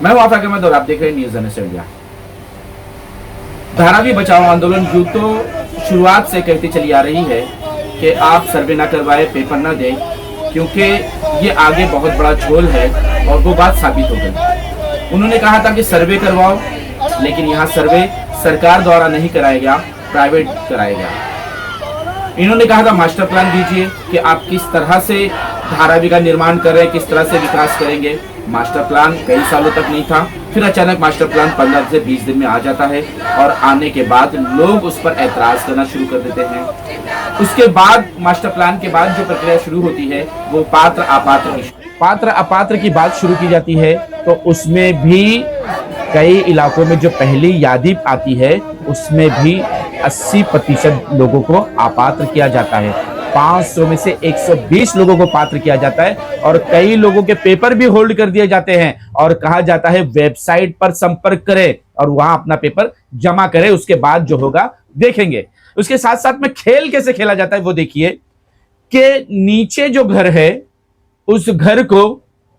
मैं हूं आफाक अहमद और आप देख रहे हैं न्यूज़ एनएस इंडिया। धारावी बचाओ आंदोलन यूं तो शुरुआत से कहती चली आ रही है कि आप सर्वे ना करवाए, पेपर ना दें, क्योंकि ये आगे बहुत बड़ा झोल है और वो बात साबित हो गई। उन्होंने कहा था कि सर्वे करवाओ, लेकिन यहाँ सर्वे सरकार द्वारा नहीं कराया गया, प्राइवेट कराया गया। इन्होंने कहा था मास्टर प्लान दीजिए कि आप किस तरह से धारावी का निर्माण कर रहे हैं, किस तरह से विकास करेंगे। मास्टर प्लान कई सालों तक नहीं था, फिर अचानक मास्टर प्लान 15 से 20 दिन में आ जाता है और आने के बाद लोग उस पर ऐतराज करना शुरू कर देते हैं। उसके बाद मास्टर प्लान के बाद जो प्रक्रिया शुरू होती है वो पात्र अपात्र की बात शुरू की जाती है। तो उसमें भी कई इलाकों में जो पहली यादी आती है उसमें भी 80% लोगों को अपात्र किया जाता है। 500 में से 120 लोगों को पात्र किया जाता है और कई लोगों के पेपर भी होल्ड कर दिए जाते हैं और कहा जाता है वेबसाइट पर संपर्क करें और वहां अपना पेपर जमा करें, उसके बाद जो होगा देखेंगे। उसके साथ साथ में खेल कैसे खेला जाता है वो देखिए कि नीचे जो घर है उस घर को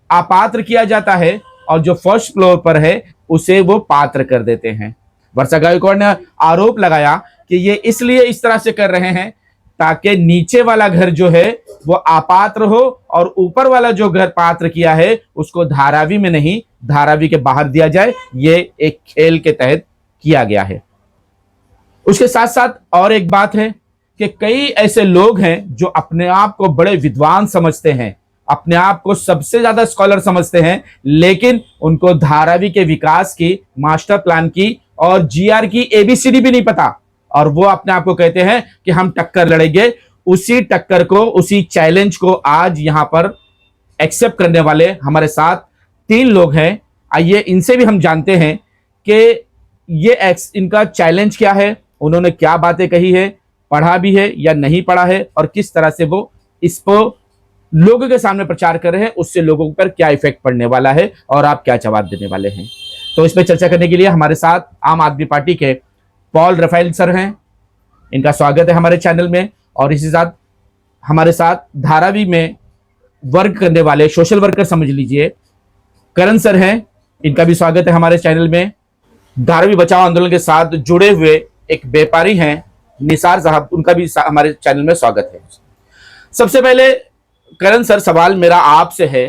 अपात्र किया जाता है और जो फर्स्ट फ्लोर पर है उसे वो पात्र कर देते हैं। वर्षा गायकवाड़ ने आरोप लगाया कि ये इसलिए इस तरह से कर रहे हैं ताकि नीचे वाला घर जो है वो अपात्र हो और ऊपर वाला जो घर पात्र किया है उसको धारावी में नहीं, धारावी के बाहर दिया जाए। ये एक खेल के तहत किया गया है। उसके साथ साथ और एक बात है कि कई ऐसे लोग हैं जो अपने आप को बड़े विद्वान समझते हैं, अपने आप को सबसे ज्यादा स्कॉलर समझते हैं, लेकिन उनको धारावी के विकास की, मास्टर प्लान की और जीआर की एबीसीडी भी नहीं पता और वो अपने आप को कहते हैं कि हम टक्कर लड़ेंगे। उसी टक्कर को, उसी चैलेंज को आज यहां पर एक्सेप्ट करने वाले हमारे साथ 3 लोग हैं। आइए इनसे भी हम जानते हैं कि ये इनका चैलेंज क्या है, उन्होंने क्या बातें कही है, पढ़ा भी है या नहीं पढ़ा है और किस तरह से वो इसको लोगों के सामने प्रचार कर रहे हैं, उससे लोगों पर क्या इफेक्ट पड़ने वाला है और आप क्या जवाब देने वाले हैं। तो इस पर चर्चा करने के लिए हमारे साथ आम आदमी पार्टी के पॉल रफेल सर हैं, इनका स्वागत है हमारे चैनल में। और इसी साथ हमारे साथ धारावी में वर्क करने वाले सोशल वर्कर समझ लीजिए करण सर हैं, इनका भी स्वागत है हमारे चैनल में। धारावी बचाओ आंदोलन के साथ जुड़े हुए एक व्यापारी हैं निसार साहब, उनका भी हमारे चैनल में स्वागत है। सबसे पहले करण सर, सवाल मेरा आपसे है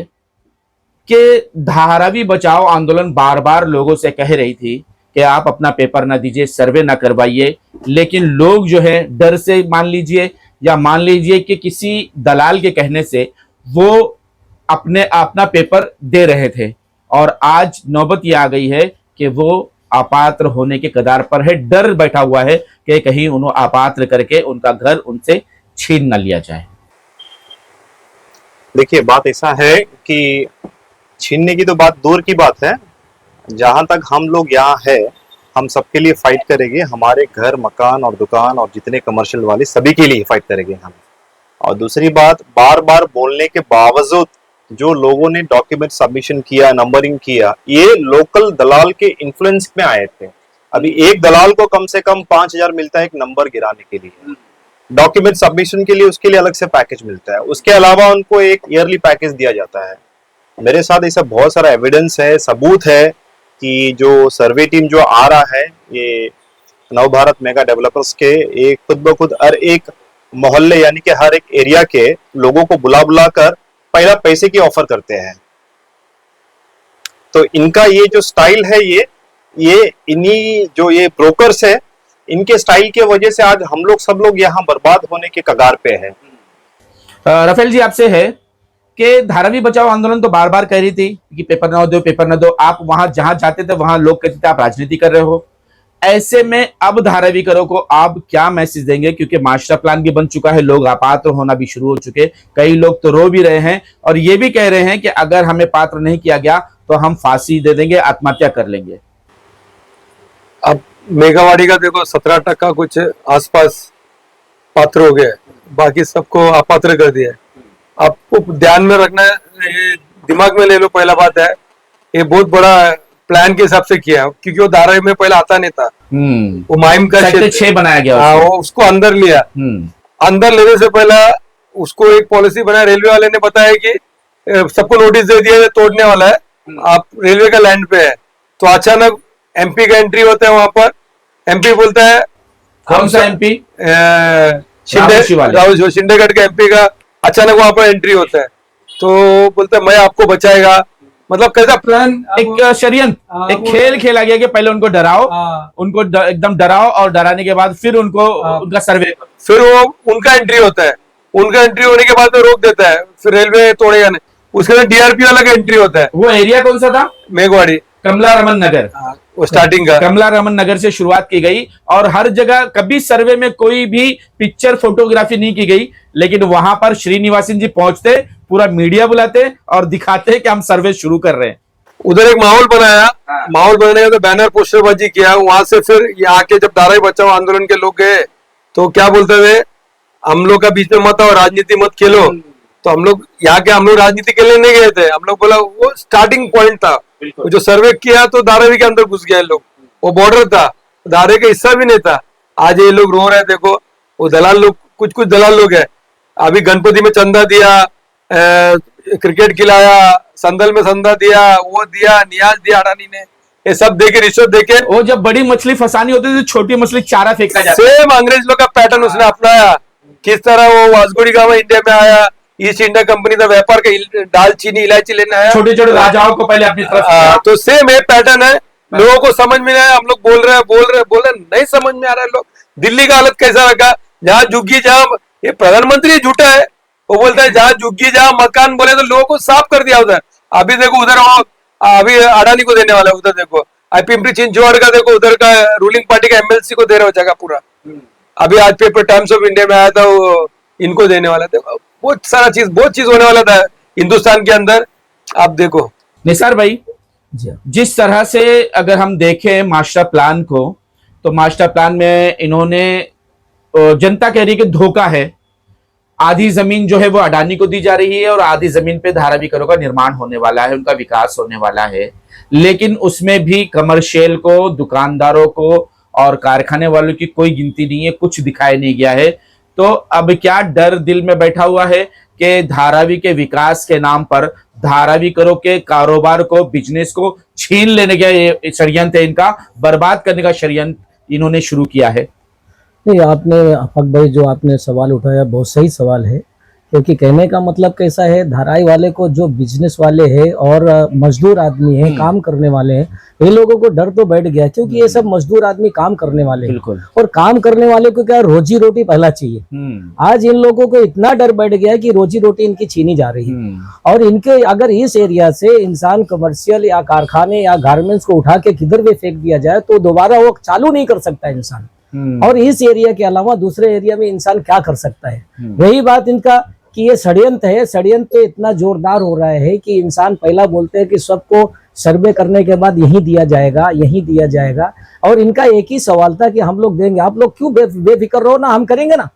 कि धारावी बचाओ आंदोलन बार बार लोगों से कह रही थी कि आप अपना पेपर ना दीजिए, सर्वे ना करवाइए, लेकिन लोग जो है डर से मान लीजिए या मान लीजिए कि किसी दलाल के कहने से वो अपना पेपर दे रहे थे और आज नौबत ये आ गई है कि वो अपात्र होने के कगार पर है। डर बैठा हुआ है कि कहीं उन्हें अपात्र करके उनका घर उनसे छीन न लिया जाए। देखिए, बात ऐसा है कि छीनने की तो बात दूर की बात है। जहां तक हम लोग यहाँ है, हम सबके लिए फाइट करेंगे। हमारे घर, मकान और दुकान और जितने कमर्शियल वाले सभी के लिए फाइट करेंगे हम। और दूसरी बात, बार बार बोलने के बावजूद जो लोगों ने डॉक्यूमेंट सबमिशन किया, नंबरिंग किया, ये लोकल दलाल के इन्फ्लुएंस में आए थे। अभी एक दलाल को कम से कम 5,000 मिलता है एक नंबर गिराने के लिए। डॉक्यूमेंट सबमिशन के लिए उसके लिए अलग से पैकेज मिलता है। उसके अलावा उनको एक ईयरली पैकेज दिया जाता है। मेरे साथ ऐसा बहुत सारा एविडेंस है, सबूत है कि जो सर्वे टीम जो आ रहा है, ये नवभारत मेगा डेवलपर्स के एक खुद ब खुद हर एक मोहल्ले यानी कि हर एक एरिया के लोगों को बुला बुला कर पहला पैसे की ऑफर करते हैं। तो इनका ये जो स्टाइल है, ये इन्हीं जो ये ब्रोकर्स है, इनके स्टाइल के वजह से आज हम लोग सब लोग यहाँ बर्बाद होने के कगार पे हैं। रफेल जी, आपसे है कि धारावी बचाओ आंदोलन तो बार बार कह रही थी कि पेपर ना दो, पेपर ना दो। आप वहां जहां जाते थे वहां लोग कहते थे आप राजनीति कर रहे हो। ऐसे में अब धारावी करो को आप क्या मैसेज देंगे, क्योंकि मास्टर प्लान भी बन चुका है, लोग अपात्र होना भी शुरू हो चुके, कई लोग तो रो भी रहे हैं और ये भी कह रहे हैं कि अगर हमें पात्र नहीं किया गया तो हम फांसी दे देंगे, आत्महत्या कर लेंगे। अब मेघावाड़ी का देखो 17% कुछ आसपास पात्र हो गए, बाकी सबको अपात्र कर दिया है। आपको ध्यान में रखना है, दिमाग में ले लो। पहला बात है, ये बहुत बड़ा प्लान के हिसाब से किया, क्योंकि वो धारावी में पहले आता नहीं था। वो माइम का सेक्टर 6 बनाया गया, वो उसको अंदर लिया। अंदर लेने से पहले उसको एक पॉलिसी बनाया, रेलवे वाले ने बताया कि सबको नोटिस दे दिया तोड़ने वाला है, आप रेलवे का लैंड पे है, तो अचानक एमपी का एंट्री होता है वहां पर। एमपी बोलता है कौन सा एमपी? राहुल शिंदेगढ़ के एमपी का अचानक वहां पर एंट्री होता है, तो बोलता है मैं आपको बचाएगा। मतलब कैसा प्लान, एक षड्यंत्र, एक खेल खेला गया कि पहले उनको डराओ, उनको एकदम डराओ और डराने के बाद फिर उनको उनका सर्वे, फिर वो उनका एंट्री होता है, उनका एंट्री होने के बाद वो रोक देता है, फिर रेलवे तोड़ेगा नहीं। उसके बाद डीआरपी वाला का एंट्री होता है। वो एरिया कौन सा था? मेघवाड़ी, कमला रमन नगर, वो स्टार्टिंग का कमला रमन नगर से शुरुआत की गई और हर जगह कभी सर्वे में कोई भी पिक्चर फोटोग्राफी नहीं की गई, लेकिन वहां पर श्रीनिवासन जी पहुंचते, पूरा मीडिया बुलाते और दिखाते कि हम सर्वे शुरू कर रहे हैं। उधर एक माहौल बनाया, माहौल बनाने का तो बैनर पोस्टरबाजी किया। वहां से फिर यहाँ के जब धारावी बचाओ आंदोलन के लोग गए तो क्या बोलते थे, हम लोग का बीच में मत आओ, राजनीति मत खेलो। तो हम लोग राजनीति के लिए नहीं गए थे, हम लोग बोला वो स्टार्टिंग पॉइंट था। जो सर्वे किया तो धारावी के अंदर घुस गए लोग, वो बॉर्डर था, धारावी का हिस्सा भी नहीं था। आज ये लोग रो रहे हैं, देखो वो दलाल लोग, कुछ दलाल लोग है। अभी गणपति में चंदा दिया, क्रिकेट खिलाया, संदल में चंदा दिया, वो दिया, नियाज दिया अडानी ने, ये सब देके, रिश्वत देके। वो जब बड़ी मछली फंसानी होती थी, छोटी मछली चारा फेंका जाता है। सेम अंग्रेज लोग का पैटर्न उसने अपनाया। किस तरह वो वास्को गामा इंडिया में आया, ईस्ट इंडिया कंपनी का व्यापार का दालचीनी इलायची लेने आया, छोटे छोटे राजाओं को पहले अपनी तरफ। तो सेम ये पैटर्न है। लोगों को समझ में नहीं आया, हम लोग बोल रहे नहीं समझ में आ रहा है। लोग दिल्ली का हालत कैसा रखा, जहाँ झुग्गी, जहाँ ये प्रधानमंत्री झूठा है, वो बोलता है जहाँ झुग्गी जहाँ मकान बोले तो लोगों को साफ कर दिया उधर। अभी देखो उधर अभी अडानी को देने वाला है, उधर देखो पिंपरी चिंचवड़ का, देखो उधर का रूलिंग पार्टी का एमएलसी को दे रहा हो जगह पूरा। अभी आज पेपर टाइम्स ऑफ इंडिया में आया था, वो इनको देने वाला था। बहुत सारा चीज, बहुत चीज होने वाला था हिंदुस्तान के अंदर। आप देखो निसार भाई, जिस तरह से अगर हम देखें मास्टर प्लान को, तो मास्टर प्लान में इन्होंने, जनता कह रही है कि धोखा है। आधी जमीन जो है वो अडानी को दी जा रही है और आधी जमीन पे धारावीकरों का निर्माण होने वाला है, उनका विकास होने वाला है। लेकिन उसमें भी कमर्शियल को, दुकानदारों को और कारखाने वालों की कोई गिनती नहीं है, कुछ दिखाई नहीं गया है। तो अब क्या डर दिल में बैठा हुआ है कि धारावी के विकास के नाम पर धारावीकरों के कारोबार को, बिजनेस को छीन लेने का ये षड्यंत्र है, इनका बर्बाद करने का षड्यंत्र इन्होंने शुरू किया है। नहीं, आपने अफक भाई जो आपने सवाल उठाया बहुत सही सवाल है, क्योंकि कहने का मतलब कैसा है, धाराई वाले को जो बिजनेस वाले हैं और मजदूर आदमी है, काम करने वाले हैं, ये लोगों को डर तो बैठ गया, क्योंकि ये सब मजदूर आदमी काम करने वाले हैं और काम करने वाले को क्या रोजी रोटी पहला चाहिए। आज इन लोगों को इतना डर बैठ गया कि रोजी रोटी इनकी छीनी जा रही है। और इनके अगर इस एरिया से इंसान कमर्शियल या कारखाने या गारमेंट्स को उठा के किधर भी फेंक दिया जाए तो दोबारा वो चालू नहीं कर सकता इंसान। और इस एरिया के अलावा दूसरे एरिया में इंसान क्या कर सकता है। वही बात इनका कि ये षड्यंत्र है। षड्यंत्र तो इतना जोरदार हो रहा है कि इंसान पहला बोलते हैं कि सबको सर्वे करने के बाद यही दिया जाएगा, यही दिया जाएगा। और इनका एक ही सवाल था कि हम लोग देंगे, आप लोग क्यों बेफिक्र रहो ना, हम करेंगे ना।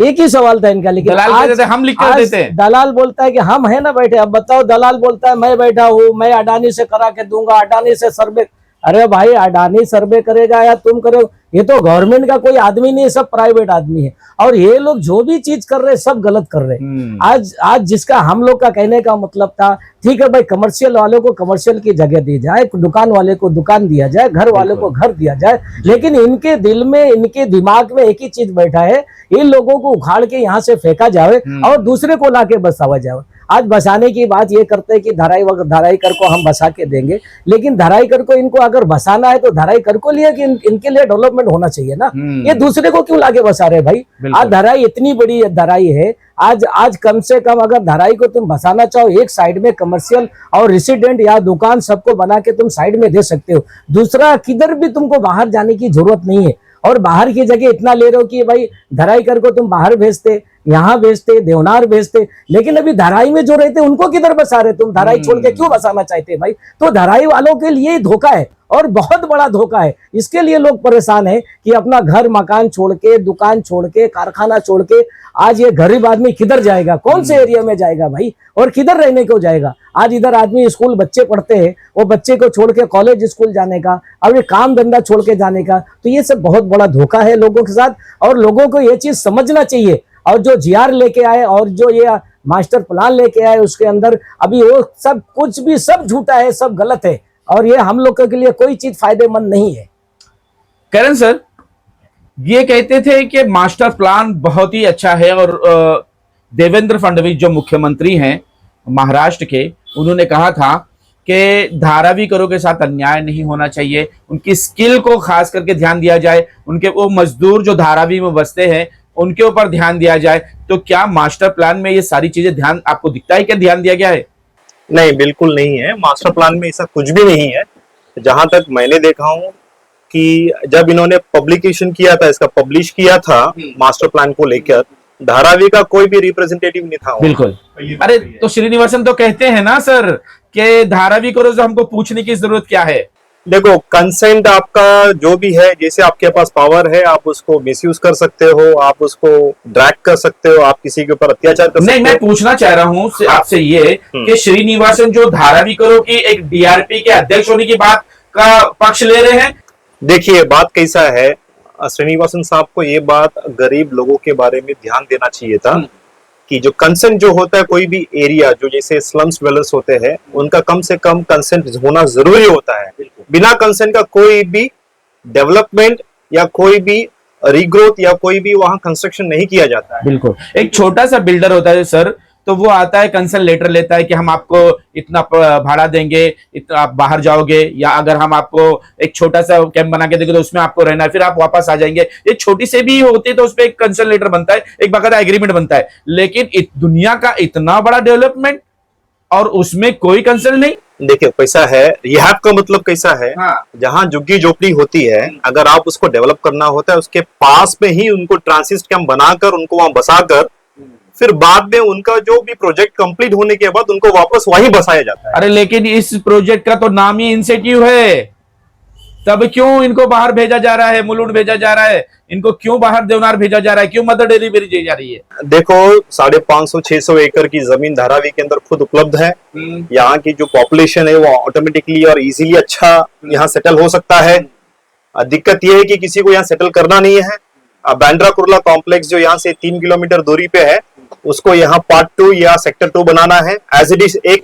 एक ही सवाल था इनका। लेकिन आज हम लिख कर देते हैं। दलाल बोलता है कि हम है ना बैठे। अब बताओ, दलाल बोलता है मैं बैठा हूँ, मैं अडानी से करा के दूंगा, अडानी से सर्वे। अरे भाई, अडानी सर्वे करेगा या तुम करो, ये तो गवर्नमेंट का कोई आदमी नहीं है, सब प्राइवेट आदमी है। और ये लोग जो भी चीज कर रहे हैं सब गलत कर रहे हैं। आज जिसका हम लोग का कहने का मतलब था, ठीक है भाई, कमर्शियल वालों को कमर्शियल की जगह दी जाए, दुकान वाले को दुकान दिया जाए, घर वाले को घर दिया जाए, लेकिन इनके दिल में, इनके दिमाग में एक ही चीज बैठा है, इन लोगों को उखाड़ के यहाँ से फेंका जाए और दूसरे को लाके बसावा जाए। आज बसाने की बात ये करते हैं कि धराईकर को हम बसा के देंगे, लेकिन धराईकर को इनको अगर बसाना है तो धराईकर को लिए कि इनके लिए डेवलपमेंट होना चाहिए ना। ये दूसरे को क्यों लाके बसा रहे भाई। आज धराई इतनी बड़ी धराई है, आज कम से कम अगर धराई को तुम बसाना चाहो, एक साइड में कमर्शियल और रेसिडेंट या दुकान सबको बना के तुम साइड में दे सकते हो। दूसरा, किधर भी तुमको बाहर जाने की जरूरत नहीं है। और बाहर की जगह इतना ले रहे हो कि भाई धराईकर को तुम बाहर भेजते, यहाँ भेजते, देवनार भेजते, लेकिन अभी धराई में जो रहते उनको किधर बसा रहे तुम। धराई छोड़ के क्यों बसाना चाहते भाई। तो धराई वालों के लिए धोखा है और बहुत बड़ा धोखा है। इसके लिए लोग परेशान हैं कि अपना घर मकान छोड़ के, दुकान छोड़ के, कारखाना छोड़ के आज ये गरीब आदमी किधर जाएगा, कौन से एरिया में जाएगा भाई, और किधर रहने को जाएगा। आज इधर आदमी स्कूल बच्चे पढ़ते हैं, वो बच्चे को छोड़ के कॉलेज स्कूल जाने का, अब ये काम धंधा छोड़ के जाने का, तो ये सब बहुत बड़ा धोखा है लोगों के साथ। और लोगों को ये चीज समझना चाहिए। और जो जीआर लेके आए और जो ये मास्टर प्लान लेके आए उसके अंदर, अभी वो सब कुछ भी सब झूठा है, सब गलत है, और ये हम लोग के लिए कोई चीज फायदेमंद नहीं है। करण सर, ये कहते थे कि मास्टर प्लान बहुत ही अच्छा है, और देवेंद्र फडणवीस जो मुख्यमंत्री हैं महाराष्ट्र के, उन्होंने कहा था कि धारावी करों के साथ अन्याय नहीं होना चाहिए, उनकी स्किल को खास करके ध्यान दिया जाए, उनके वो मजदूर जो धारावी में बसते हैं उनके ऊपर ध्यान दिया जाए। तो क्या मास्टर प्लान में ये सारी चीजें ध्यान आपको दिखता है, क्या ध्यान दिया गया है? नहीं, बिल्कुल नहीं है। मास्टर प्लान में ऐसा कुछ भी नहीं है। जहां तक मैंने देखा हूं कि जब इन्होंने पब्लिकेशन किया था, इसका पब्लिश किया था मास्टर प्लान को लेकर, धारावी का कोई भी रिप्रेजेंटेटिव नहीं था वहाँ। बिल्कुल। अरे तो श्रीनिवासन तो कहते हैं ना सर कि धारावी करो तो हमको पूछने की जरूरत क्या है। देखो, कंसेंट आपका जो भी है, जैसे आपके पास पावर है आप उसको मिसयूज कर सकते हो, आप उसको ड्रैग कर सकते हो, आप किसी के ऊपर अत्याचार कर सकते हो। नहीं, मैं पूछना चाह रहा हूं आपसे ये कि श्रीनिवासन जो धारावी करो की एक डीआरपी के अध्यक्ष होने की बात का पक्ष ले रहे हैं। देखिए, बात कैसा है, श्रीनिवासन साहब को ये बात गरीब लोगों के बारे में ध्यान देना चाहिए था कि जो कंसेंट जो होता है, कोई भी एरिया जो जैसे स्लम्स ड्वेलर्स होते हैं, उनका कम से कम कंसेंट होना जरूरी होता है। बिना कंसेंट का कोई भी डेवलपमेंट या कोई भी रीग्रोथ या कोई भी वहां कंस्ट्रक्शन नहीं किया जाता है। बिल्कुल। एक छोटा सा बिल्डर होता है सर, तो वो आता है, कंसेंट लेटर लेता है कि हम आपको इतना भाड़ा देंगे, इतना आप बाहर जाओगे, या अगर हम आपको एक छोटा सा कैंप बना के देंगे तो उसमें आपको रहना है, फिर आप वापस आ जाएंगे। ये छोटी से भी होती है तो उसपे एक कंसेंट लेटर बनता है, एक बाकायदा एग्रीमेंट बनता है। लेकिन दुनिया का इतना बड़ा डेवलपमेंट और उसमें कोई कंसेंट नहीं। देखिए, कैसा है, रिहाब का मतलब कैसा है, हाँ। जहां झुग्गी झोपड़ी होती है, अगर आप उसको डेवलप करना होता है, उसके पास में ही उनको ट्रांसिस्ट कैंप बनाकर उनको वहां बसाकर फिर बाद में उनका जो भी प्रोजेक्ट कंप्लीट होने के बाद उनको वापस वहीं बसाया जाता है। अरे लेकिन इस प्रोजेक्ट का तो नाम ही इंसेंटिव है, तब क्यों इनको बाहर भेजा जा रहा है, मुलुंड भेजा जा रहा है, इनको क्यों बाहर देवनार भेजा जा रहा है, क्यों मदर डेयरी भेजी जा रही है? देखो, 550-600 एकड़ की जमीन धारावी के अंदर खुद उपलब्ध है। यहाँ की जो पॉपुलेशन है वो ऑटोमेटिकली और इजीली अच्छा यहाँ सेटल हो सकता है। दिक्कत ये है कि किसी को यहाँ सेटल करना नहीं है। बांद्रा कुर्ला कॉम्प्लेक्स जो यहाँ से 3 किलोमीटर दूरी पे है, उसको यहाँ पार्ट 2 या सेक्टर 2 बनाना है। एज इट इज एक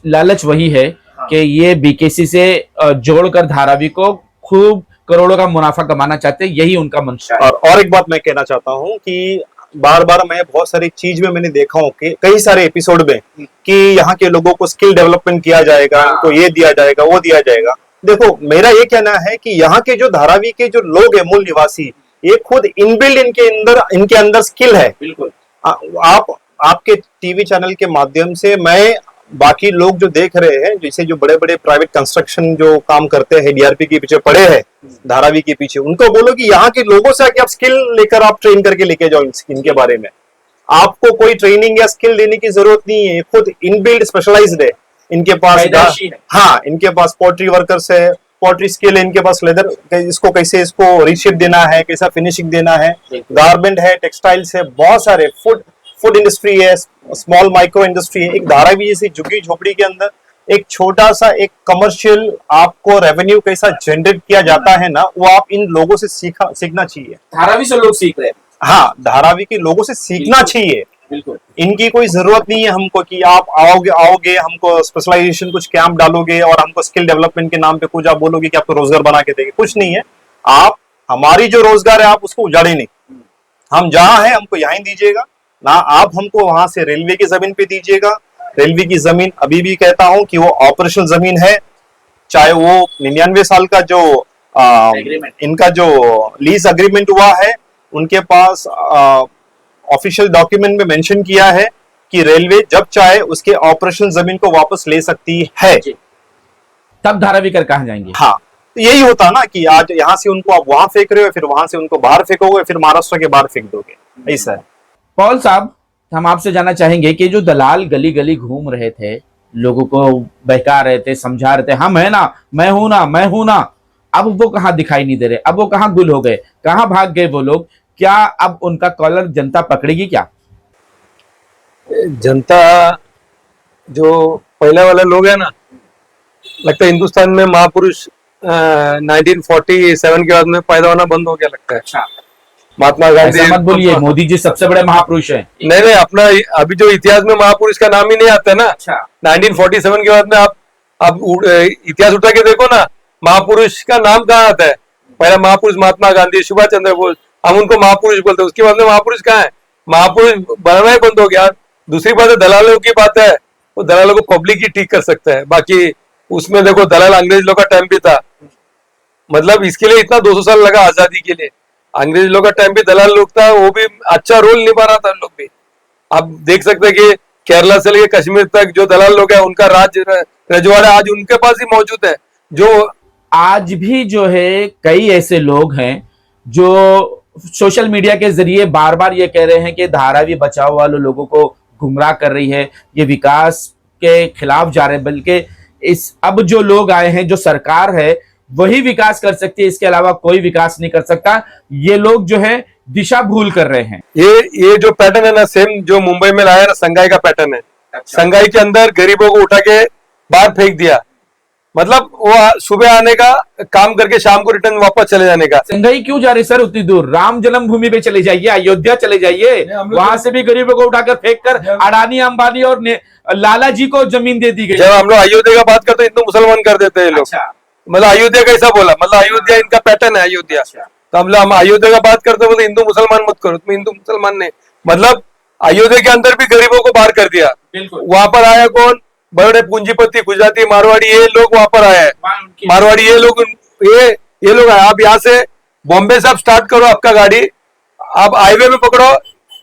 लालच वही है कि ये बीकेसी से जोड़कर धारावी को खूब करोड़ों का मुनाफा कमाना चाहते हैं, यही उनका मंशा है। और एक बात मैं कहना चाहता हूँ कि बार बार मैं बहुत सारी चीज में मैंने देखा हूँ कि कई सारे एपिसोड में कि यहाँ के लोगों को स्किल डेवलपमेंट किया जाएगा, उनको ये दिया जाएगा, वो दिया जाएगा। देखो, मेरा ये कहना है कि यहाँ के जो धारावी के जो लोग हैं, मूल निवासी, ये खुद इनबिल्ड इनके अंदर स्किल है। बिल्कुल। आपके टीवी चैनल के माध्यम से मैं बाकी लोग जो देख रहे हैं, जैसे जो बड़े बड़े प्राइवेट कंस्ट्रक्शन जो काम करते हैं, डीआरपी के पीछे पड़े हैं, धारावी के पीछे, उनको बोलो कि यहाँ के लोगों से आके आप स्किल लेकर आप ट्रेन करके लेके जाओ इनके बारे में। आपको कोई ट्रेनिंग या स्किल देने की जरूरत नहीं है, खुद इनबिल्ड स्पेशलाइज्ड है इनके पास। हाँ, इनके पास पोल्ट्री वर्कर्स है, पोल्ट्री स्किल है इनके पास, लेदर इसको कैसे इसको रिशेप देना है, कैसा फिनिशिंग देना है, गारमेंट है, टेक्सटाइल्स है, बहुत सारे फूड इंडस्ट्री है, स्मॉल माइक्रो इंडस्ट्री है। एक धारावी जैसी झुग्गी झोपड़ी के अंदर एक छोटा सा एक कमर्शियल आपको रेवेन्यू कैसा जनरेट किया जाता है ना, वो आप इन लोगों से सीखना चाहिए। धारावी से लोग सीख रहे हैं। हाँ, धारावी के लोगों से सीखना चाहिए। बिल्कुल। इनकी कोई जरूरत नहीं है हमको कि आप आओगे हमको स्पेशलाइजेशन कुछ कैंप डालोगे और हमको स्किल डेवलपमेंट के नाम पे कुछ आप बोलोगे कि आपको रोजगार बना के देंगे। कुछ नहीं है। आप हमारी जो रोजगार है आप उसको उजाड़े नहीं। हम जहां है हमको यहीं दीजिएगा ना, आप हमको वहां से रेलवे की जमीन पे दीजिएगा। रेलवे की जमीन अभी भी कहता हूं कि वो ऑपरेशनल जमीन है, चाहे वो 99 साल का जो इनका जो लीज अग्रीमेंट हुआ है, उनके पास ऑफिशियल डॉक्यूमेंट में मेंशन किया है कि रेलवे जब चाहे उसके ऑपरेशन जमीन को वापस ले सकती है। तब धारावी कर कहां जाएंगे? हाँ, तो यही होता ना कि आज यहाँ से उनको आप वहां फेंक रहे हो, फिर वहां से उनको बाहर फेंकोगे, फिर महाराष्ट्र के बाहर फेंक दोगे। ऐसा है। पॉल साहब, हम आपसे जानना चाहेंगे कि जो दलाल गली गली घूम रहे थे, लोगों को बहका रहे थे, समझा रहे थे, हम है ना, मैं हूं ना, अब वो कहां दिखाई नहीं दे रहे, अब वो कहां गुल हो गए, कहां भाग गए वो लोग? क्या अब उनका कॉलर जनता पकड़ेगी क्या? जनता जो पहले वाले लोग है ना, लगता है हिंदुस्तान में महापुरुष 1947 के बाद में पैदा होना बंद हो गया लगता है। अच्छा। महात्मा गांधी। ऐसा मत बोलिए, मोदी जी सबसे बड़े महापुरुष हैं। नहीं नहीं, अपना अभी जो इतिहास में महापुरुष का नाम ही नहीं आता ना। अच्छा। 1947 के बाद में आप इतिहास उठा के देखो ना, महापुरुष का नाम कहाँ आता है? पहला महापुरुष महात्मा गांधी, सुभाष चंद्र बोस, हम उनको महापुरुष बोलते हैं। उसके बाद में महापुरुष कहाँ है? महापुरुष बनना ही बंद हो गया। दूसरी बात है दलालों की बात है, वो दलालों को पब्लिक ही ठीक कर सकता है। बाकी उसमें देखो दलाल अंग्रेज लोग का टाइम भी था, मतलब इसके लिए इतना 200 साल लगा आजादी के लिए। अंग्रेज लोग का टाइम भी दलाल लोग था, वो भी अच्छा रोल निभा रहा था लोग भी। आप देख सकते हैं कि केरला से लेकर कश्मीर तक जो दलाल लोग हैं उनका राज रजवाड़ा आज उनके पास ही मौजूद है। जो आज भी जो है कई ऐसे लोग हैं जो सोशल मीडिया के जरिए बार बार ये कह रहे हैं कि धारावी बचाओ वाले लोगों को गुमराह कर रही है, ये विकास के खिलाफ जा रहे हैं, बल्कि इस अब जो लोग आए हैं, जो सरकार है वही विकास कर सकती है, इसके अलावा कोई विकास नहीं कर सकता। ये लोग जो है दिशा भूल कर रहे हैं। ये जो पैटर्न है ना, सेम जो मुंबई में लाया ना, संघाई का पैटर्न है। अच्छा। संघाई के अंदर गरीबों को उठा के बाहर फेंक दिया, मतलब वो सुबह आने का काम करके शाम को रिटर्न वापस चले जाने का। संघाई क्यों जा रही सर उतनी दूर? राम जन्मभूमि पे चले जाइए, अयोध्या चले जाइए, वहां से भी गरीबों को उठाकर फेंक कर अडानी अंबानी और लाला जी को जमीन दे दी गई। जब हम लोग अयोध्या का बात करते हैं, हिंदू मुसलमान कर देते हैं लोग। अच्छा। मतलब अयोध्या कैसा बोला, मतलब अयोध्या इनका पैटर्न है अयोध्या। तो हम अयोध्या का बात करते बोले हिंदू मुसलमान मत करो, तुम हिंदू मुसलमान ने मतलब अयोध्या के अंदर भी गरीबों को बाहर कर दिया। वहां पर आया कौन? बड़े पूंजीपति, गुजराती, मारवाड़ी, ये लोग वहां पर आए हैं। मारवाड़ी ये लोग आए। आप यहाँ से बॉम्बे से आप स्टार्ट करो आपका गाड़ी, आप हाईवे में पकड़ो,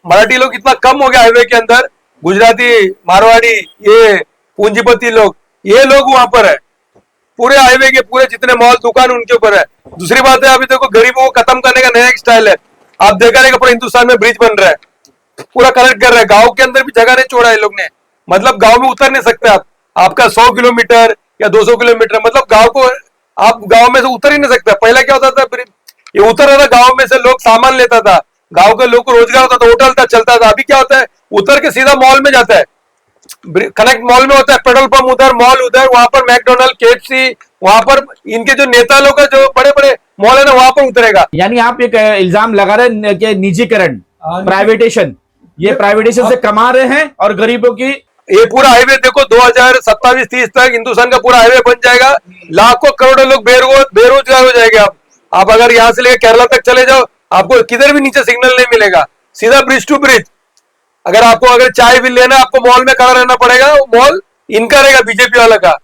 मराठी लोग इतना कम हो गया हाईवे के अंदर, गुजराती, मारवाड़ी, ये पूंजीपति लोग, ये लोग वहां पर है। पूरे हाईवे के पूरे जितने मॉल दुकान उनके ऊपर है। दूसरी बात है, अभी देखो गरीबों को खत्म करने का नया एक स्टाइल है। आप देखा रहेगा पूरा हिंदुस्तान में ब्रिज बन रहा है, पूरा कनेक्ट कर रहा है। गांव के अंदर भी जगह नहीं छोड़ा है लोग ने, मतलब गांव में उतर नहीं सकते आप। आपका 100 किलोमीटर या 200 किलोमीटर, मतलब गांव को आप गांव में से उतर ही नहीं सकते। पहले क्या होता था, ये उतर रहा था गांव में से, लोग सामान लेता था, गांव के लोग को रोजगार होता था, होटल था, चलता था। अभी क्या होता है, उतर के सीधा मॉल में जाता है, कनेक्ट मॉल में होता है, पेट्रोल पंप उधर, मॉल उधर, वहां पर मैकडोनल्ड, केएफसी, वहां पर इनके जो नेता लोग का जो बड़े बड़े मॉल है ना, वहां पर उतरेगा। यानी आप एक इल्जाम लगा रहे हैं कि निजीकरण, प्राइवेटेशन, ये प्राइवेटेशन से कमा रहे हैं और गरीबों की। ये पूरा हाईवे देखो 2027-30 तक हिंदुस्तान का पूरा हाईवे बन जाएगा, लाखों करोड़ों लोग बेरोजगार हो जाएंगे। आप अगर यहाँ से लेकर केरला तक चले जाओ, आपको किधर भी नीचे सिग्नल नहीं मिलेगा, सीधा ब्रिज टू ब्रिज। अगर चाय भी लेना आपको मॉल में खड़ा रहना पड़ेगा, वो मॉल इनका रहेगा, बीजेपी वाला का।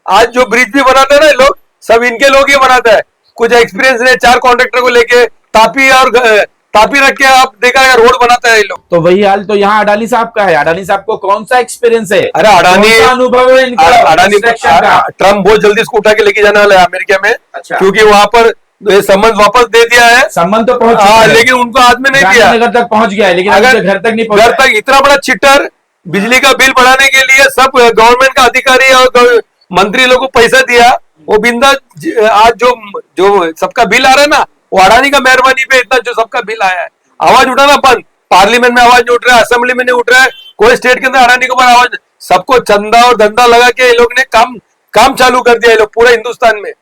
आज जो ब्रिज भी बनाते हैं ना लोग, सब इनके लोग ही बनाते हैं। कुछ एक्सपीरियंस ने 4 कॉन्ट्रैक्टर को लेके तापी रख के आप देखा है रोड बनाता है ये लोग। तो वही हाल तो यहाँ अडानी साहब का है। अडानी साहब को कौन सा एक्सपीरियंस है? अरे अडानी अनुभव है इनका? अडानी ट्रम्प बहुत जल्दी इसको उठा के लेके जाने वाला है अमेरिका में। अच्छा। क्योंकि वहां पर ये संबंध वापस दे दिया है। संबंध तो पहुंच लेकिन उनको हाथ में नहीं दिया, गांधीनगर तक पहुंच गया है, लेकिन अगर घर तक नहीं घर पहुंचा। तक इतना बड़ा चिट्टर, बिजली का बिल बढ़ाने के लिए सब गवर्नमेंट का अधिकारी और मंत्री लोगों को पैसा दिया, वो बिंदा आज जो सबका बिल आ रहा है ना, वो अडानी का मेहरबानी पे इतना जो सबका बिल आया है। आवाज उठाना बंद, पार्लियामेंट में आवाज नहीं उठ रहा है, असेंबली में नहीं उठ रहा है, कोई स्टेट के अंदर अडानी के ऊपर आवाज, सबको चंदा और धंधा लगा के ये लोग ने काम चालू कर दिया, ये लोग पूरे हिंदुस्तान में।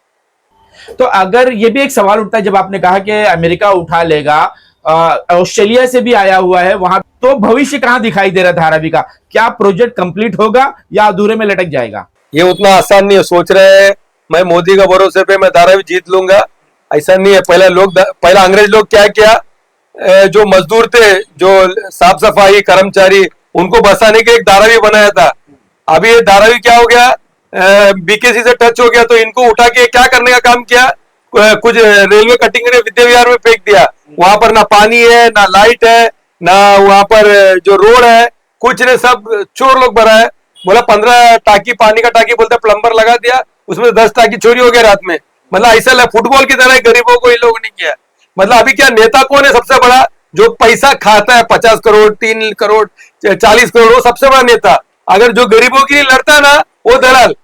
तो अगर ये भी एक सवाल उठता है, जब आपने कहा कि अमेरिका उठा लेगा, ऑस्ट्रेलिया से भी आया हुआ है वहां, तो भविष्य कहां दिखाई दे रहा है धारावी का? क्या प्रोजेक्ट कंप्लीट होगा या अधूरे में लटक जाएगा? ये उतना आसान नहीं है। सोच रहे हैं मैं मोदी का भरोसे पे मैं धारावी जीत लूंगा, ऐसा नहीं है। पहला अंग्रेज लोग क्या किया, जो मजदूर थे, जो साफ सफाई कर्मचारी, उनको बसाने के एक धारावी बनाया था। अभी ये धारावी क्या हो गया, बीकेसी से टच हो गया, तो इनको उठा के क्या करने का काम किया, कुछ रेलवे कटिंग ने विद्या विहार में फेंक दिया। वहां पर ना पानी है, ना लाइट है, ना वहां पर जो रोड है, कुछ ने सब चोर लोग भरा है। बोला 15 टाकी पानी का टाकी बोलते प्लम्बर लगा दिया, उसमें 10 टाकी चोरी हो गया रात में। मतलब ऐसा फुटबॉल की तरह गरीबों को इन लोगों ने किया। मतलब अभी क्या नेता कौन है सबसे बड़ा, जो पैसा खाता है 50 करोड़ 3 करोड़ 40 करोड़, वो सबसे बड़ा नेता। अगर जो गरीबों के लिए लड़ता है ना, वो दलाल,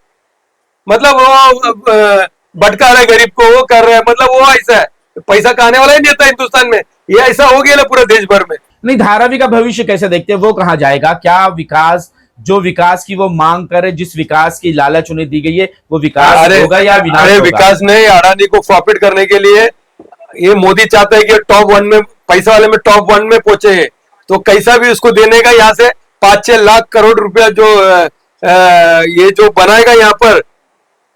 मतलब वो भटका रहे गरीब को, वो कर रहे हैं, मतलब वो ऐसा है, पैसा खाने वाला ही नेता हिंदुस्तान में। ये ऐसा हो गया ना पूरे देश भर में। नहीं, धारावी का भविष्य कैसे देखते हैं? वो कहां जाएगा? क्या विकास, जो विकास की वो मांग करे, जिस विकास की लालच उन्हें दी गई है, वो विकास होगा या विनाश होगा? विकास नहीं, अडानी को प्रॉफिट करने के लिए ये मोदी चाहता है कि टॉप 1 में पैसा वाले में टॉप 1 में पहुंचे हैं, तो कैसा भी उसको देने का, यहाँ से 5-6 लाख करोड़ रुपया जो ये जो बनाएगा यहाँ पर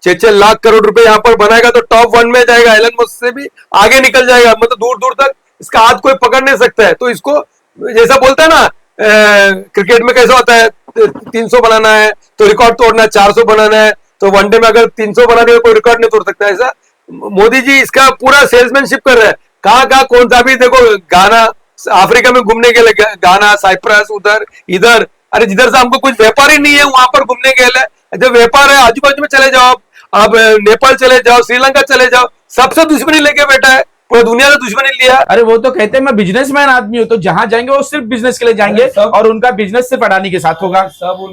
6-6 लाख करोड़ रुपए यहाँ पर बनाएगा तो टॉप 1 में जाएगा, एलन मस्क से भी आगे निकल जाएगा, मतलब दूर दूर तक इसका हाथ कोई पकड़ नहीं सकता है। तो इसको जैसा बोलता है ना, क्रिकेट में कैसा होता है, 300 बनाना है तो रिकॉर्ड तोड़ना है, 400 बनाना है तो वनडे में अगर 300 बना दिया तो कोई रिकॉर्ड नहीं तोड़ सकता। ऐसा मोदी जी इसका पूरा सेल्समैनशिप कर रहे हैं। कहाँ कौन सा भी देखो, गाना अफ्रीका में घूमने के लिए, गाना साइप्रस उधर इधर, अरे जिधर से हमको कुछ व्यापार ही नहीं है वहां पर घूमने के लिए, जब व्यापार है आजू बाजू में चले जाओ, आप नेपाल चले जाओ, श्रीलंका चले जाओ, सबसे दुश्मनी लेके बैठा है, पूरी दुनिया से दुश्मनी लिया। अरे वो तो कहते हैं मैं बिजनेसमैन आदमी हूँ, तो जहां जाएंगे वो सिर्फ बिजनेस के लिए जाएंगे और उनका बिजनेस सिर्फ अडानी के साथ होगा।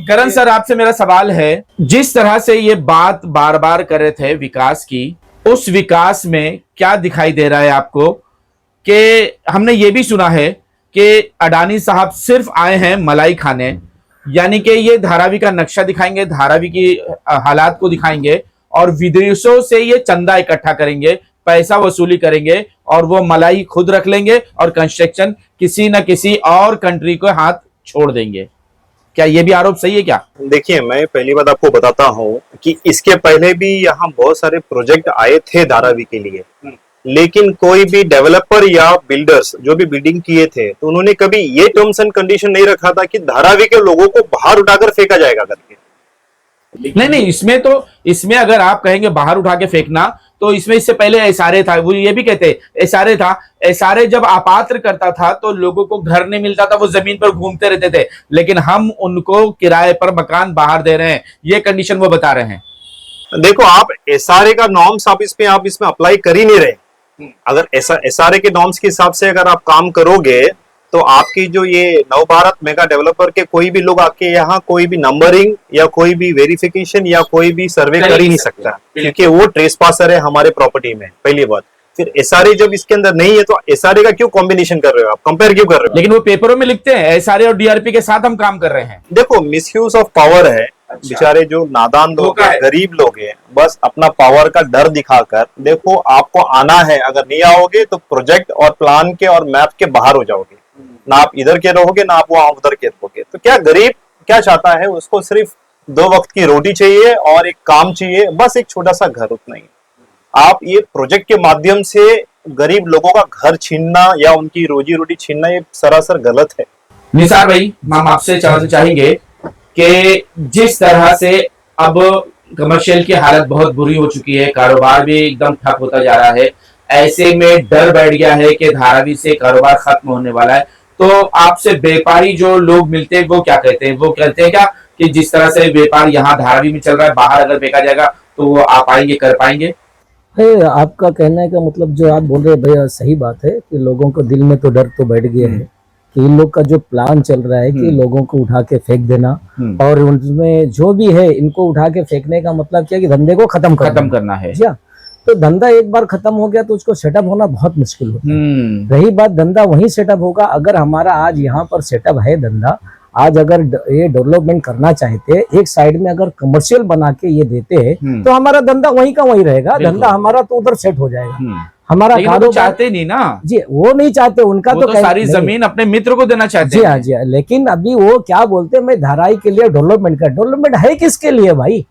करण सर, आपसे मेरा सवाल है, जिस तरह से ये बात बार बार कर रहे थे विकास की, उस विकास में क्या दिखाई दे रहा है आपको? कि हमने ये भी सुना है कि अडानी साहब सिर्फ आए हैं मलाई खाने, यानी कि ये धारावी का नक्शा दिखाएंगे, धारावी की हालात को दिखाएंगे और विदेशों से ये चंदा इकट्ठा करेंगे, पैसा वसूली करेंगे और वो मलाई खुद रख लेंगे और कंस्ट्रक्शन किसी न किसी और कंट्री को हाथ छोड़ देंगे। क्या ये भी आरोप सही है क्या? देखिए, मैं पहली बात आपको बताता हूँ कि इसके पहले भी यहाँ बहुत सारे प्रोजेक्ट आए थे धारावी के लिए, लेकिन कोई भी डेवलपर या बिल्डर्स जो भी बिल्डिंग किए थे तो उन्होंने कभी ये टर्म्स एंड कंडीशन नहीं रखा था कि धारावी के लोगों को बाहर उठाकर फेंका जाएगा करके। नहीं, इसमें अगर आप कहेंगे बाहर उठा के फेंकना, तो इसमें इससे पहले एसआरए था, वो ये भी कहते एसआरए था। एसआरए जब अपात्र करता था तो लोगों को घर नहीं मिलता था, वो जमीन पर घूमते रहते थे, लेकिन हम उनको किराए पर मकान बाहर दे रहे हैं, ये कंडीशन वो बता रहे हैं। देखो, आप एसआरए का नॉर्म्स आप इसमें अप्लाई कर ही नहीं रहे। अगर एसआरए के नॉर्म्स के हिसाब से अगर आप काम करोगे तो आपकी जो ये नवभारत मेगा डेवलपर के कोई भी लोग आके यहाँ कोई भी नंबरिंग या कोई भी वेरिफिकेशन या कोई भी सर्वे कर ही नहीं सकता, क्योंकि वो ट्रेसपासर है हमारे प्रॉपर्टी में, पहली बात। फिर एसआरए जब इसके अंदर नहीं है तो एसआरए का क्यों कॉम्बिनेशन कर रहे हो आप, कंपेयर क्यों कर रहे हो? लेकिन वो पेपरों में लिखते हैं एसआरए और डीआरपी के साथ हम काम कर रहे हैं। देखो, मिसयूज ऑफ पावर है। बेचारे जो नादान लोग हैं, गरीब लोग हैं, बस अपना पावर का डर दिखाकर, देखो आपको आना है, अगर नहीं आओगे तो प्रोजेक्ट और प्लान के और मैप के बाहर हो जाओगे, ना आप इधर के रहोगे ना आप वहां उधर के रहोगे। तो क्या गरीब क्या चाहता है? उसको सिर्फ 2 वक्त की रोटी चाहिए और एक काम चाहिए, बस एक छोटा सा घर, उतना ही। आप ये प्रोजेक्ट के माध्यम से गरीब लोगों का घर छीनना या उनकी रोजी रोटी छीनना, ये सरासर गलत है। निसार भाई, हम आपसे चाहेंगे कि जिस तरह से अब कमर्शियल की हालत बहुत बुरी हो चुकी है, कारोबार भी एकदम ठप होता जा रहा है, ऐसे में डर बैठ गया है कि धारावी से कारोबार खत्म होने वाला है, तो आपसे व्यापारी जो लोग मिलते हैं वो क्या कहते हैं? वो कहते हैं क्या कि जिस तरह से व्यापार यहाँ धारावी में चल रहा है, बाहर अगर बेचा जाएगा तो वो आ पाएंगे, कर पाएंगे? आपका कहने का मतलब जो आप बोल रहे हैं भैया सही बात है कि लोगों को दिल में तो डर तो बैठ गया है कि इन लोग का जो प्लान चल रहा है कि लोगों को उठा के फेंक देना, और उनमें जो भी है इनको उठा के फेंकने का मतलब क्या कि धंधे को खत्म करना है। जी हाँ, तो धंधा एक बार खत्म हो गया तो उसको सेटअप होना बहुत मुश्किल होता है। रही बात, धंधा वहीं सेटअप होगा अगर हमारा आज यहाँ पर सेटअप है धंधा, आज अगर ये डेवलपमेंट करना चाहते, एक साइड में अगर कमर्शियल बना के ये देते हैं तो हमारा धंधा वहीं का वहीं रहेगा, धंधा हमारा तो उधर सेट हो जाएगा। हमारा कारोबार चाहते नहीं ना जी, वो नहीं चाहते, उनका तो सारी जमीन अपने मित्र को देना चाहते हैं। जी हाँ, लेकिन अभी वो क्या बोलते हैं, मैं धाराई के लिए डेवलपमेंट है किसके लिए भाई?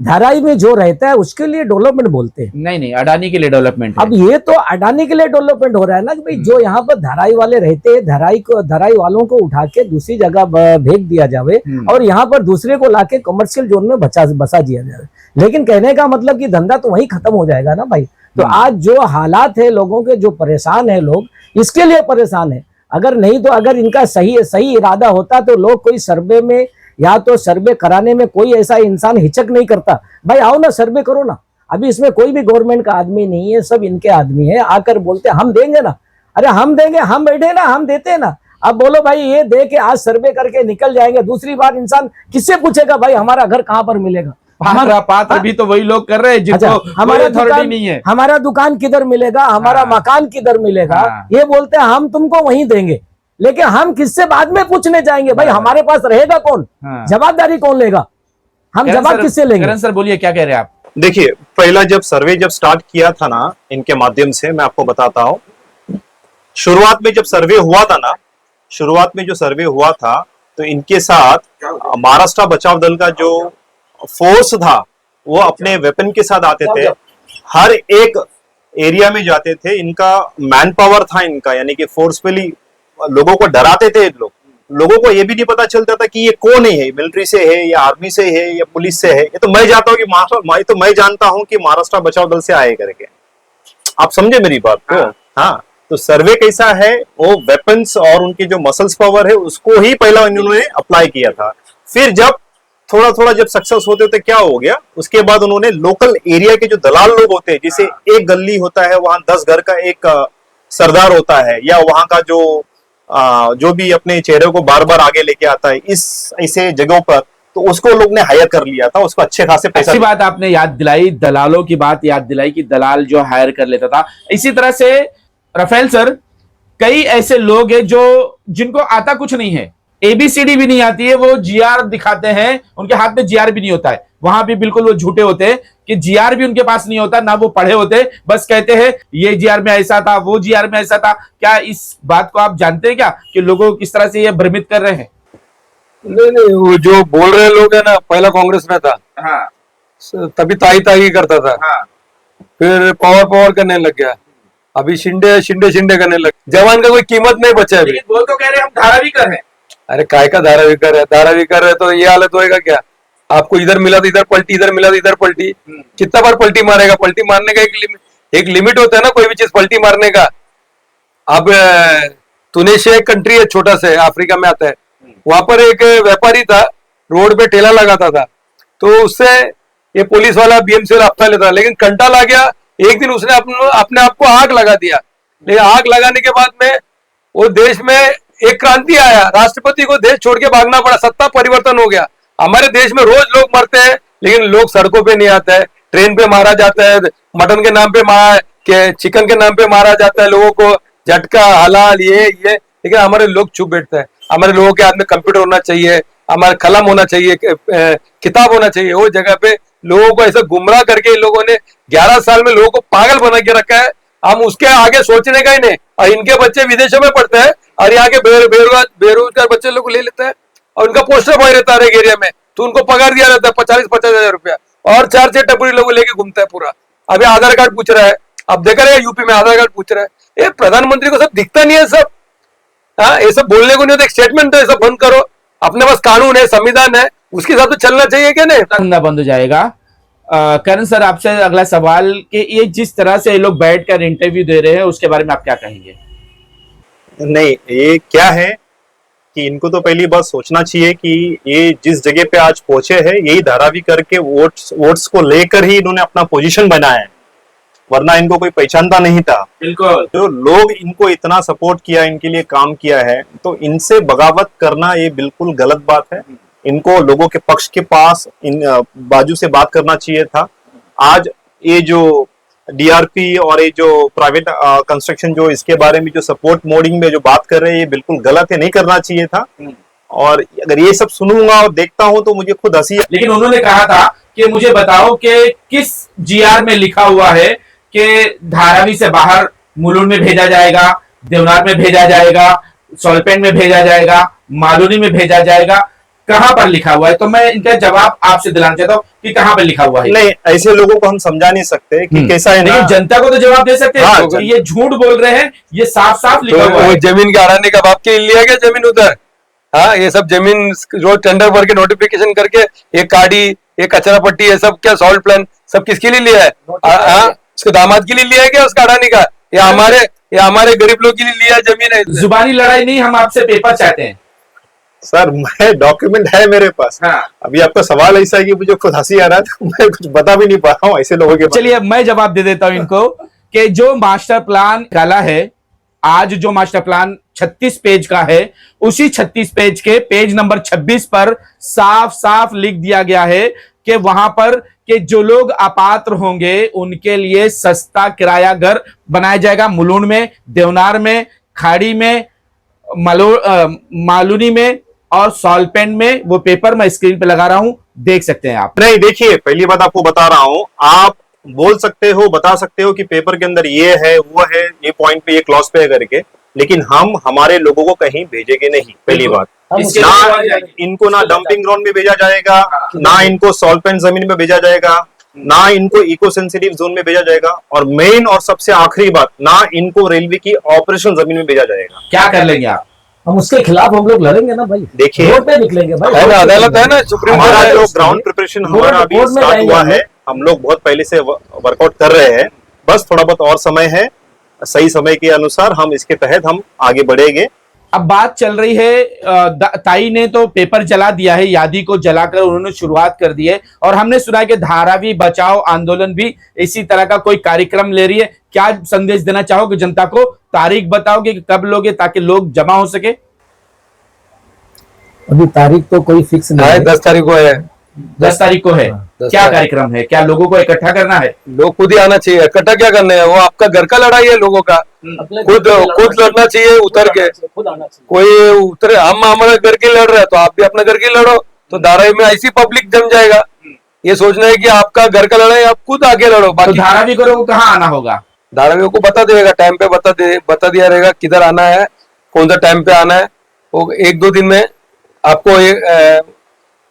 धाराई में जो रहता है उसके लिए डेवलपमेंट बोलते हैं। नहीं, अडानी के लिए डेवलपमेंट है। अब ये तो अडानी के लिए डेवलपमेंट हो रहा है ना कि भाई जो यहाँ पर धाराई वाले रहते हैं, धाराई वालों को उठा के दूसरी जगह भेज दिया जावे और यहाँ पर दूसरे को लाके कमर्शियल जोन में बसा दिया जाए। लेकिन कहने का मतलब कि धंधा तो वहीं खत्म हो जाएगा ना भाई। तो आज जो हालात है लोगों के, जो परेशान है लोग, इसके लिए परेशान है। अगर नहीं तो अगर इनका सही इरादा होता तो लोग कोई सर्वे में या तो सर्वे कराने में कोई ऐसा इंसान हिचक नहीं करता, भाई आओ ना सर्वे करो ना। अभी इसमें कोई भी गवर्नमेंट का आदमी नहीं है, सब इनके आदमी है, आकर बोलते हम देंगे ना, अरे हम देंगे, हम बैठे ना, हम देते ना। अब बोलो भाई ये दे के आज सर्वे करके निकल जाएंगे, दूसरी बार इंसान किससे पूछेगा भाई हमारा घर कहाँ पर मिलेगा? हमारा पात्र भी तो वही लोग कर रहे हैं जिनको हमारा अथॉरिटी नहीं है। हमारा दुकान किधर मिलेगा, हमारा मकान किधर मिलेगा, ये बोलते हैं हम तुमको वहीं देंगे, लेकिन हम किससे बाद में पूछने जाएंगे भाई? हमारे पास रहेगा कौन? जवाबदारी कौन लेगा? हम जवाब किससे लेंगे? करण सर बोलिए, क्या कह रहे हैं आप? देखिए, पहला जब सर्वे स्टार्ट किया था ना इनके माध्यम से, मैं आपको बताता हूँ, शुरुआत में जब सर्वे हुआ था ना, शुरुआत में जो सर्वे हुआ था, तो इनके साथ महाराष्ट्र बचाव दल का जो फोर्स था वो अपने वेपन के साथ आते थे, हर एक एरिया में जाते थे। इनका मैन पावर था इनका, यानी कि फोर्सफुली लोगों को डराते थे। लोगों को ये भी नहीं पता चलता था कि ये कौन है, मिलिट्री से है या आर्मी से है या पुलिस से है। ये तो मैं जानता हूँ कि मैं जानता हूँ कि महाराष्ट्र बचाव दल से आए करके। आप समझे मेरी बात को? हाँ, तो सर्वे कैसा है, वो वेपन्स और उनकी जो मसल्स पावर है उसको ही पहला इन्होंने अप्लाई किया था। फिर जब थोड़ा थोड़ा जब सक्सेस होते होते क्या हो गया, उसके बाद उन्होंने लोकल एरिया के जो दलाल लोग होते हैं, जैसे एक गली होता है वहां 10 घर का एक सरदार होता है, या वहां का जो भी अपने चेहरे को बार बार आगे लेके आता है इस ऐसे जगहों पर, तो उसको लोग ने हायर कर लिया था, उसको अच्छे खासे पैसा। अच्छी बात आपने याद दिलाई, दलालों की बात याद दिलाई कि दलाल जो हायर कर लेता था। इसी तरह से राफेल सर, कई ऐसे लोग हैं जो जिनको आता कुछ नहीं है, एबीसीडी भी नहीं आती है, वो जीआर दिखाते हैं, उनके हाथ में जीआर भी नहीं होता है। वहां भी बिल्कुल वो झूठे होते हैं कि जीआर भी उनके पास नहीं होता, ना वो पढ़े होते, बस कहते हैं ये जीआर में ऐसा था, वो जीआर में ऐसा था। क्या इस बात को आप जानते हैं क्या कि लोगों को किस तरह से ये भ्रमित कर रहे हैं? नहीं, वो जो बोल रहे लोग है ना, पहला कांग्रेस में था, हाँ तभी ताई ताई करता था, हाँ फिर पावर पावर करने लग गया, अभी शिंदे शिंदे शिंदे करने लग। जवान का कोई कीमत नहीं बचा अभी। लेकिन वो तो कह रहे हैं हम धारावी हैं। अरे काय का धारावी कर है, धारावी कर है तो ये हालत होएगा क्या? आपको इधर मिला तो इधर पलटी, इधर मिला तो इधर पलटी। कितना बार पलटी मारेगा? पलटी मारने का एक लिमिट होता है ना, कोई भी चीज पलटी मारने का। अब तुनिशिया एक कंट्री है, छोटा सा अफ्रीका में आता है, वहां पर एक व्यापारी था, रोड पे ठेला लगाता था, तो उससे ये पुलिस वाला बीएमसी वाला हफ्ता लेता, लेकिन कंटाल आ गया। एक दिन उसने अपने आप को आग लगा दिया। लेकिन आग लगाने के बाद में वो देश में एक क्रांति आया, राष्ट्रपति को देश छोड़ के भागना पड़ा, सत्ता परिवर्तन हो गया। हमारे देश में रोज लोग मरते हैं, लेकिन लोग सड़कों पे नहीं आते हैं, ट्रेन पे मारा जाता है, मटन के नाम पे मारा के चिकन के नाम पे मारा जाता है लोगों को, झटका हलाल ये, लेकिन हमारे लोग चुप बैठते हैं। हमारे लोगों के हाथ में कंप्यूटर होना चाहिए, हमारा कलम होना चाहिए, किताब होना चाहिए। वो जगह पे लोगों को ऐसा गुमराह करके इन लोगों ने 11 साल में लोगों को पागल बना के रखा है। हम उसके आगे सोचने का ही नहीं। और इनके बच्चे विदेशों में पढ़ते हैं और यहाँ के बेरोजगार बच्चे लोग ले लेते हैं और उनका पोस्टर बॉय रहता है एरिया में, तो उनको पगार दिया जाता है 40-50 हजार रुपया, और 4-6 टपरी लोग लेके घूमता है पूरा। अभी आधार कार्ड पूछ रहा है, अब देखा रहेगा यूपी में आधार कार्ड पूछ रहा है। ये प्रधानमंत्री को सब दिखता नहीं है सब। हाँ, ये सब बोलने को नहीं होता, एक स्टेटमेंट है, सब बंद करो। अपने पास कानून है, संविधान है, उसके हिसाब से चलना चाहिए क्या? नहीं, धंधा बंद हो जाएगा। करण सर, आपसे अगला सवाल कि ये जिस तरह से ये लोग बैठकर इंटरव्यू दे रहे हैं उसके बारे में आप क्या कहेंगे? नहीं, ये क्या है कि इनको तो पहली बात सोचना चाहिए कि ये जिस जगह पे आज पहुंचे हैं, यही धारावी करके वोट्स को लेकर ही इन्होंने अपना पोजीशन बनाया है, वरना इनको कोई पहचानता नहीं था। बिल्कुल, जो लोग इनको इतना सपोर्ट किया, इनके लिए काम किया है, तो इनसे बगावत करना ये बिल्कुल गलत बात है। इनको लोगों के पक्ष के पास इन बाजू से बात करना चाहिए था। आज ये जो डीआरपी और ये जो प्राइवेट कंस्ट्रक्शन जो इसके बारे में जो सपोर्ट मोडिंग में जो बात कर रहे हैं, ये बिल्कुल गलत है, नहीं करना चाहिए था। और अगर ये सब सुनूंगा और देखता हूं तो मुझे खुद हंसी। लेकिन उन्होंने कहा था कि मुझे बताओ कि किस जीआर में लिखा हुआ है कि धारावी से बाहर मुलुंड में भेजा जाएगा, देवनार में भेजा जाएगा, सोलपेट में भेजा जाएगा, मालूनी में भेजा जाएगा, कहां पर लिखा हुआ है? तो मैं इनका जवाब आपसे दिलाना चाहता हूँ कि कहां पर लिखा हुआ है। नहीं, ऐसे लोगों को हम समझा नहीं सकते कि कैसा है ना, जनता को तो जवाब दे सकते हैं। हाँ, ये झूठ बोल रहे हैं, ये साफ साफ लिखा हुआ है। जमीन के हराने का बाप के लिए लिया गया जमीन उधर। हाँ, ये सब जमीन जो टेंडर भर के नोटिफिकेशन करके एक काड़ी, एक कचरा पट्टी, ये सब क्या सॉल्ट प्लान सब किसके लिए लिया है? हाँ, उसके दामाद के लिए लिया है क्या उसका अडानी का? या हमारे गरीब लोग के लिए लिया जमीन है? जुबानी लड़ाई नहीं, हम आपसे पेपर चाहते हैं। सर, मैं डॉक्यूमेंट है मेरे पास। हाँ। अभी आपका सवाल ऐसा है कि मुझे खुद हंसी आ रहा है, तो मैं कुछ बता भी नहीं पा रहा हूँ ऐसे लोगों के। चलिए मैं जवाब दे देता हूं इनको कि जो मास्टर प्लान निकाला है, आज जो मास्टर प्लान 36 पेज का है, उसी 36 पेज के पेज नंबर 26 पर साफ साफ लिख दिया गया है कि वहां पर कि जो लोग अपात्र होंगे उनके लिए सस्ता किराया घर बनाया जाएगा। मुलुंड में, देवनार में, खाड़ी में, मालूनी में और सॉल्पेंट में। वो पेपर मैं स्क्रीन पे लगा रहा हूं, देख सकते हैं आप। नहीं, देखिए, पहली बात आपको बता रहा हूं, आप बोल सकते हो, बता सकते हो कि पेपर के अंदर ये है, वो है, ये पॉइंट पे, ये क्लॉज पे है करके, लेकिन हम हमारे लोगों को कहीं भेजेंगे नहीं, पहली बात। इसके ना लिए इनको ना डंपिंग ग्राउंड में भेजा जाएगा, ना इनको सॉल्वेंट जमीन में भेजा जाएगा, ना इनको इको सेंसिटिव जोन में भेजा जाएगा, और मेन और सबसे आखिरी बात, ना इनको रेलवे की ऑपरेशन जमीन में भेजा जाएगा। क्या कर लेंगे आप? हम उसके खिलाफ हम लोग लड़ेंगे ना भाई, देखिए, रोड पे निकलेंगे भाई, है ना, अदालत है ना, सुप्रीम कोर्ट हमारा है। जो ग्राउंड प्रिपरेशन हमारा अभी बोर्ड में स्टार्ट जाएंगे हुआ हम है, लोग। हम लोग बहुत पहले से वर्कआउट कर रहे हैं, बस थोड़ा बहुत और समय है, सही समय के अनुसार हम इसके तहत हम आगे बढ़ेंगे। अब बात चल रही है, ताई ने तो पेपर जला दिया है, यादी को जलाकर उन्होंने शुरुआत कर दी है, और हमने सुना है कि धारावी बचाओ आंदोलन भी इसी तरह का कोई कार्यक्रम ले रही है। क्या संदेश देना चाहोगे जनता को? तारीख बताओगे कि कब लोगे ताकि लोग जमा हो सके? अभी तारीख तो कोई फिक्स नहीं है, है। 10 तारीख को है। 10 तारीख को है। 10 क्या तारीख। कार्यक्रम है? क्या लोगों को इकट्ठा करना है? लोग खुद ही आना चाहिए, इकट्ठा क्या करना है, वो आपका घर का लड़ाई है लोगों का, खुद लड़ना चाहिए उतर के। खुद आना चाहिए। कोई उतरे, हम हमारे घर की लड़ रहे हैं तो आप भी अपने घर की लड़ो, तो धारावी में ऐसी पब्लिक जम जाएगा। ये सोचना है कि आपका घर का लड़ाई, आप खुद आगे लड़ो। तो बाकी धारावी को कहाँ आना होगा? धारावियों को बता देगा, टाइम पे बता दिया रहेगा किधर आना है, कौन सा टाइम पे आना है। वो 1-2 दिन में आपको ये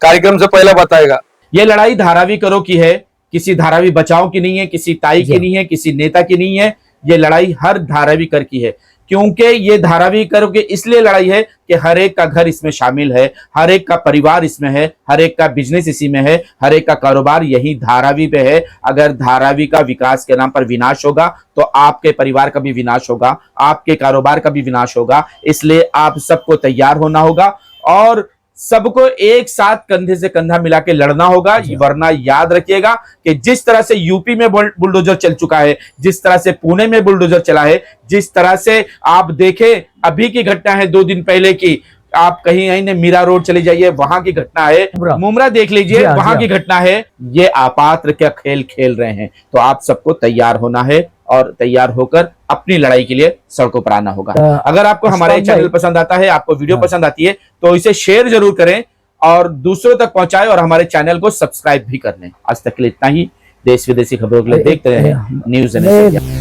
कार्यक्रम से पहले बताएगा। ये लड़ाई धारावी करो की है, किसी धारावी बचाओ की नहीं है, किसी ताई की नहीं है, किसी नेता की नहीं है। ये लड़ाई हर धारावी कर की है, क्योंकि ये धारावी करो की इसलिए लड़ाई है कि हर एक का घर इसमें शामिल है, हर एक का परिवार इसमें है, हर एक का बिजनेस इसी में है, हर एक का कारोबार यही धारावी पे है। अगर धारावी का विकास के नाम पर विनाश होगा तो आपके परिवार का भी विनाश होगा, आपके कारोबार का भी विनाश होगा। इसलिए आप सबको तैयार होना होगा और सबको एक साथ कंधे से कंधा मिला के लड़ना होगा। वरना याद रखिएगा कि जिस तरह से यूपी में बुलडोजर चल चुका है, जिस तरह से पुणे में बुलडोजर चला है, जिस तरह से आप देखें अभी की घटना है 2 दिन पहले की, आप कहीं मीरा रोड चले जाइए, वहां की घटना है, मुमरा देख लीजिए, वहां की घटना है। ये आपात्र क्या खेल खेल रहे हैं। तो आप सबको तैयार होना है और तैयार होकर अपनी लड़ाई के लिए सड़कों पर आना होगा। अगर आपको हमारे चैनल पसंद आता है, आपको वीडियो पसंद आती है, तो इसे शेयर जरूर करें और दूसरों तक पहुंचाएं और हमारे चैनल को सब्सक्राइब भी कर लें। आज तक के लिए इतना ही। देश विदेशी खबरों के लिए देखते रहे न्यूज़ एन।